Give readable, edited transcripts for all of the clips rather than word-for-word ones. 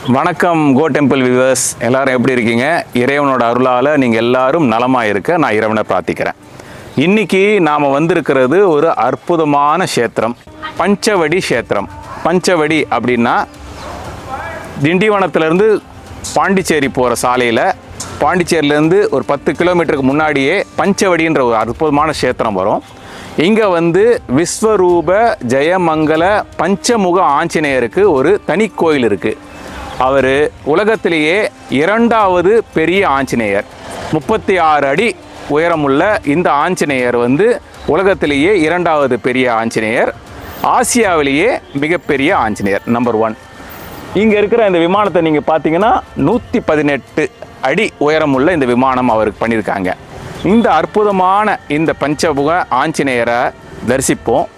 வணக்கம் கோ temple viewers, எல்லாரும் எப்படி இருக்கீங்க? இறைவனோட அருளால் நீங்கள் எல்லாரும் நலமாக இருக்க நான் இறைவனை பிரார்த்திக்கிறேன். இன்னைக்கு நாம் வந்திருக்கிறது ஒரு அற்புதமான க்ஷேத்திரம், பஞ்சவடி க்ஷேத்திரம். பஞ்சவடி அப்படின்னா திண்டிவனத்திலேருந்து பாண்டிச்சேரி போகிற சாலையில், பாண்டிச்சேரியிலேருந்து ஒரு 10 கிலோமீட்டருக்கு முன்னாடியே பஞ்சவடின்ற ஒரு அற்புதமான க்ஷேத்திரம் வரும். இங்கே விஸ்வரூப ஜெயமங்கல பஞ்சமுக ஆஞ்சநேயருக்கு ஒரு தனி கோயில் இருக்குது. அவர் உலகத்திலேயே 2வது பெரிய ஆஞ்சநேயர். 36 அடி உயரமுள்ள இந்த ஆஞ்சநேயர் உலகத்திலேயே 2வது பெரிய ஆஞ்சநேயர், ஆசியாவிலேயே மிகப்பெரிய ஆஞ்சநேயர் நம்பர் 1. இங்கே இருக்கிற இந்த விமானத்தை நீங்கள் பார்த்தீங்கன்னா 118 அடி உயரமுள்ள இந்த விமானம் அவருக்கு பண்ணியிருக்காங்க. இந்த அற்புதமான இந்த பஞ்சமுக ஆஞ்சநேயரை தரிசிப்போம்.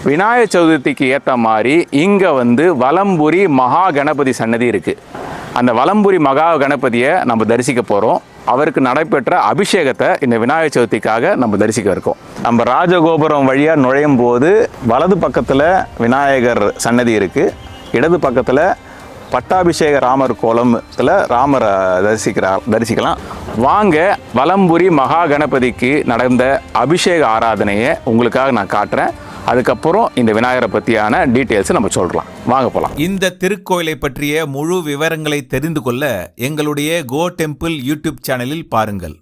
விநாயகர் சதுர்த்திக்கு ஏற்ற மாதிரி இங்கே வலம்புரி மகா கணபதி சன்னதி இருக்குது. அந்த வலம்புரி மகா கணபதியை நம்ம தரிசிக்க போகிறோம். அவருக்கு நடைபெற்ற அபிஷேகத்தை இந்த விநாயகர் சதுர்த்திக்காக நம்ம தரிசிக்க இருக்கோம். நம்ம ராஜகோபுரம் வழியாக நுழையும் போது வலது பக்கத்தில் விநாயகர் சன்னதி இருக்குது, இடது பக்கத்தில் பட்டாபிஷேக ராமர் கோலத்தில் ராமரை தரிசிக்கலாம். வாங்க, வலம்புரி மகா கணபதிக்கு நடந்த அபிஷேக ஆராதனையை உங்களுக்காக நான் காட்டுறேன். அதுக்கப்புறம் இந்த விநாயகரை பற்றியான டீட்டெயில்ஸை நம்ம சொல்லலாம். வாங்க போகலாம். இந்த திருக்கோயிலை பற்றிய முழு விவரங்களை தெரிந்து கொள்ள எங்களுடைய கோ டெம்பிள் யூடியூப் சேனலில் பாருங்கள்.